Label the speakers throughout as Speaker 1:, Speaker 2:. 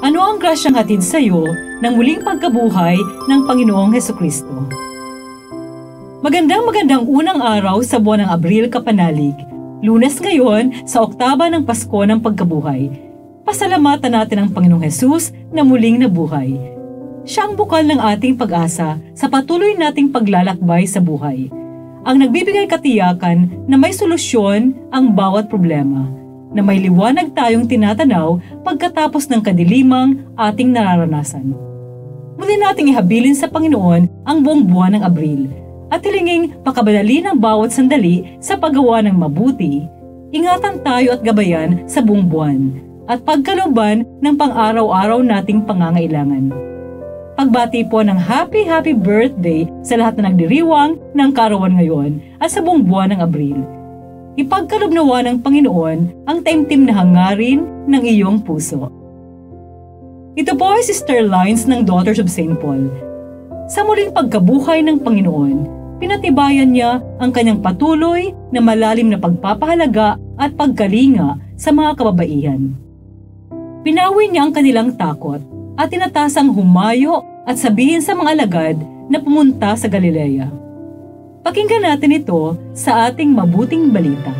Speaker 1: Ano ang grasyang hatid sa iyo ng muling pagkabuhay ng Panginoong Hesukristo? Magandang unang araw sa buwan ng Abril, kapanalig. Lunes ngayon sa oktaba ng Pasko ng Pagkabuhay. Pasalamatan natin ang Panginoong Hesus na muling nabuhay. Siya ang bukal ng ating pag-asa sa patuloy nating paglalakbay sa buhay. Ang nagbibigay katiyakan na may solusyon ang bawat problema, na may liwanag tayong tinatanaw pagkatapos ng kadilimang ating nararanasan. Muli nating ihabilin sa Panginoon ang buong buwan ng Abril at hilinging pakabadali ng bawat sandali sa paggawa ng mabuti. Ingatan tayo at gabayan sa buong buwan at pagkalooban ng pang-araw-araw nating pangangailangan. Pagbati po ng happy birthday sa lahat na nagdiriwang ng karawan ngayon at sa buong buwan ng Abril. Ipagkaloob nawa ng Panginoon ang taimtim na hangarin ng iyong puso. Ito po ay Sister Lines ng Daughters of St. Paul. Sa muling pagkabuhay ng Panginoon, pinatibayan niya ang kanyang patuloy na malalim na pagpapahalaga at pagkalinga sa mga kababaihan. Pinawi niya ang kanilang takot at tinatasang humayo at sabihin sa mga alagad na pumunta sa Galilea. Pakinggan natin ito sa ating mabuting balita.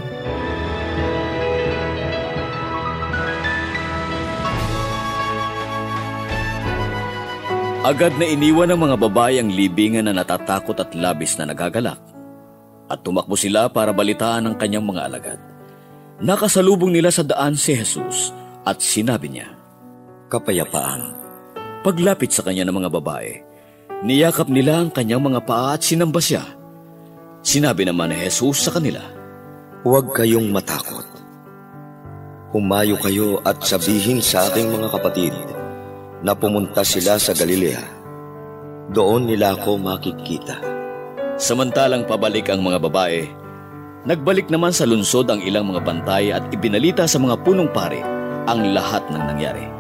Speaker 2: Agad na iniwan ng mga babae ang libingan na natatakot at labis na nagagalak. At tumakbo sila para balitaan ang kanyang mga alagad. Nakasalubong nila sa daan si Jesus at sinabi niya, "Kapayapaan." Paglapit sa kanya ng mga babae, niyakap nila ang kanyang mga paa at sinamba siya. Sinabi naman ni Jesus sa kanila,
Speaker 3: "Huwag kayong matakot. Humayo kayo at sabihin sa aking mga kapatid na pumunta sila sa Galilea. Doon nila ako makikita."
Speaker 2: Samantalang pabalik ang mga babae, nagbalik naman sa lungsod ang ilang mga bantay at ibinalita sa mga punong pari ang lahat ng nangyari.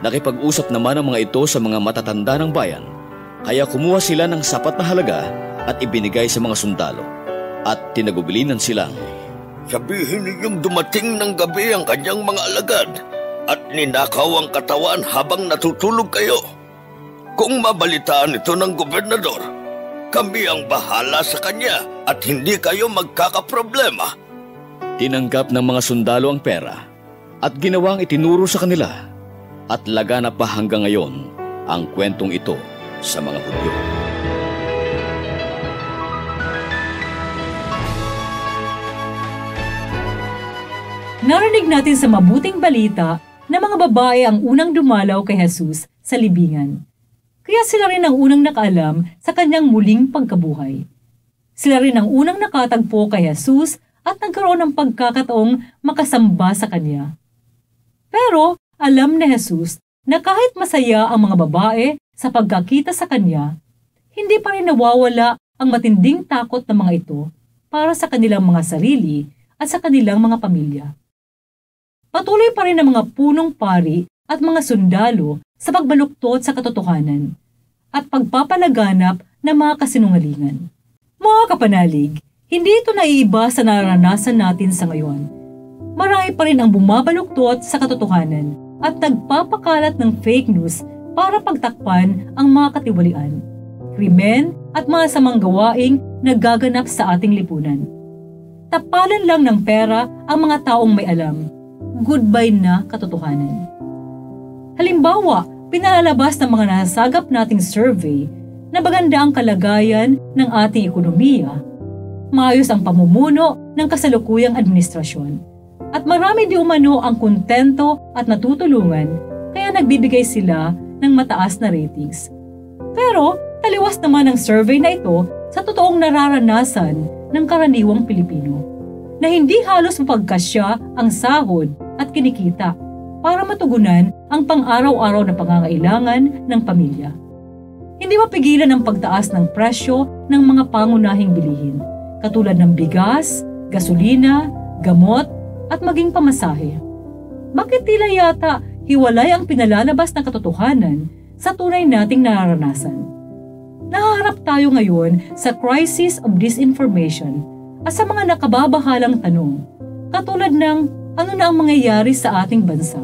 Speaker 2: Nakipag-usap naman ang mga ito sa mga matatanda ng bayan, kaya kumuha sila ng sapat na halaga at ibinigay sa mga sundalo at tinagubilinan silang,
Speaker 3: "Sabihin ninyong dumating ng gabi ang kanyang mga alagad at ninakaw ang katawan habang natutulog kayo. Kung mabalitaan ito ng gobernador, kami ang bahala sa kanya at hindi kayo magkakaproblema."
Speaker 2: Tinanggap ng mga sundalo ang pera at ginawang itinuro sa kanila at laganap pa hanggang ngayon ang kwentong ito sa mga Hudyo.
Speaker 1: Narinig natin sa mabuting balita na mga babae ang unang dumalaw kay Jesus sa libingan. Kaya sila rin ang unang nakaalam sa kanyang muling pagkabuhay. Sila rin ang unang nakatagpo kay Jesus at nagkaroon ng pagkakataong makasamba sa kanya. Pero alam ni Jesus na kahit masaya ang mga babae sa pagkakita sa kanya, hindi pa rin nawawala ang matinding takot ng mga ito para sa kanilang mga sarili at sa kanilang mga pamilya. Patuloy pa rin ang mga punong pari at mga sundalo sa pagbaluktot sa katotohanan at pagpapalaganap ng mga kasinungalingan. Mga kapanalig, hindi ito naiiba sa naranasan natin sa ngayon. Marami pa rin ang bumabaluktot sa katotohanan at nagpapakalat ng fake news para pagtakpan ang mga katiwalian, krimen at mga samang gawaing nagaganap sa ating lipunan. Tapalan lang ng pera ang mga taong may alam. Goodbye na katotohanan. Halimbawa, pinalalabas ng mga nasagap nating survey na maganda ang kalagayan ng ating ekonomiya, maayos ang pamumuno ng kasalukuyang administrasyon, at marami di umano ang kontento at natutulungan kaya nagbibigay sila ng mataas na ratings. Pero taliwas naman ang survey na ito sa totoong nararanasan ng karaniwang Pilipino na hindi halos mapagkasya ang sahod at kinikita para matugunan ang pang-araw-araw na pangangailangan ng pamilya. Hindi mapigilan ang pagtaas ng presyo ng mga pangunahing bilihin, katulad ng bigas, gasolina, gamot, at maging pamasahe. Bakit tila yata hiwalay ang pinalalabas na katotohanan sa tunay nating nararanasan? Nahaharap tayo ngayon sa crisis of disinformation at sa mga nakababahalang tanong, katulad ng ano na ang mangyayari sa ating bansa,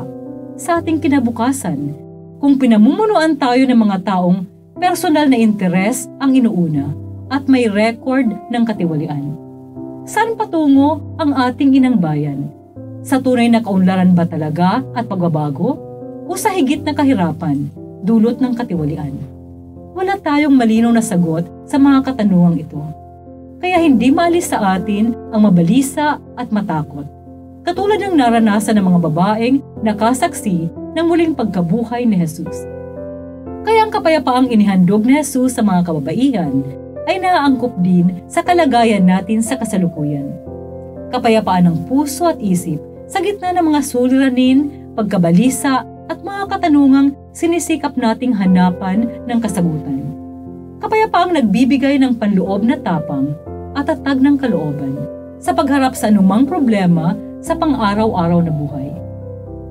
Speaker 1: sa ating kinabukasan kung pinamumunuan tayo ng mga taong personal na interes ang inuuna at may record ng katiwalian. Saan patungo ang ating inang bayan? Sa tunay na kaunlaran ba talaga at pagbabago? O sa higit na kahirapan, dulot ng katiwalian? Wala tayong malinaw na sagot sa mga katanungang ito. Kaya hindi maalis sa atin ang mabalisa at matakot. Katulad ng naranasan ng mga babaeng nakasaksi ng muling pagkabuhay ni Jesus. Kaya ang kapayapaang inihandog ni Jesus sa mga kababaihan ay naaangkop din sa kalagayan natin sa kasalukuyan. Kapayapaan ng puso at isip sa gitna ng mga suliranin, pagkabalisa at mga katanungang sinisikap nating hanapan ng kasagutan. Kapayapaang nagbibigay ng panloob na tapang at tatag ng kalooban sa pagharap sa anumang problema sa pang-araw-araw na buhay.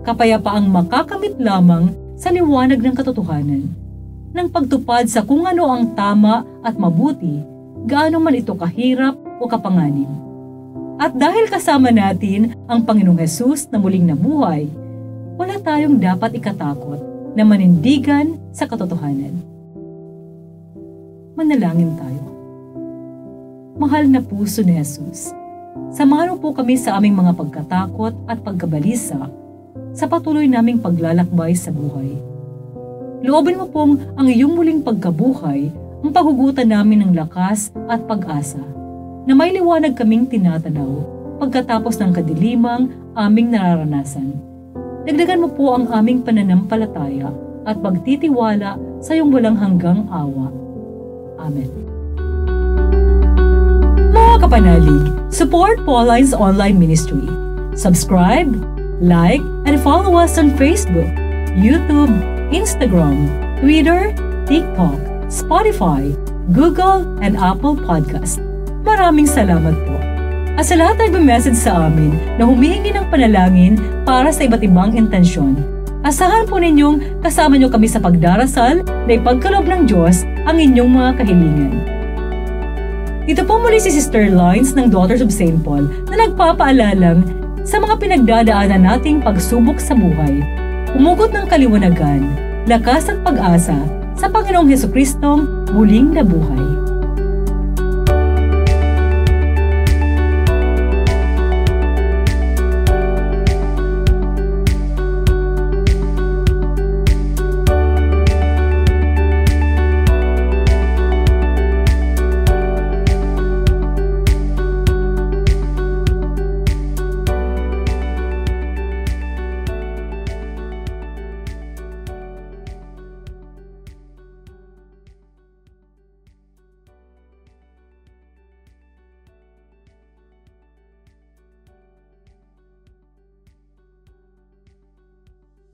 Speaker 1: Kapayapaang makakamit lamang sa liwanag ng katotohanan, ng pagtupad sa kung ano ang tama at mabuti, gaano man ito kahirap o kapanganib. At dahil kasama natin ang Panginoong Hesus na muling nabuhay, wala tayong dapat ikatakot na manindigan sa katotohanan. Manalangin tayo. Mahal na puso ni Hesus, samahan mo po kami sa aming mga pagkatakot at pagkabalisa sa patuloy naming paglalakbay sa buhay. Loobin mo pong ang iyong muling pagkabuhay ang paghugutan namin ng lakas at pag-asa na may liwanag kaming tinatanaw pagkatapos ng kadilimang aming nararanasan. Dagdagan mo po ang aming pananampalataya at pagtitiwala sa iyong walang hanggang awa. Amen. Mga kapanalig, support Pauline's online ministry. Subscribe, like, and follow us on Facebook, YouTube, Instagram, Twitter, TikTok, Spotify, Google, and Apple Podcast. Maraming salamat po. At sa lahat ay bumessage sa amin na humihingi ng panalangin para sa iba't ibang intensyon. Asahan po ninyong kasama nyo kami sa pagdarasal na ipagkaloob ng Diyos ang inyong mga kahilingan. Ito po muli si Sister Lines ng Daughters of St. Paul na nagpapaalalang sa mga pinagdadaanan nating pagsubok sa buhay. Umugot ng kaliwanagan, lakas at pag-asa sa Panginoong Hesukristong muling nabuhay.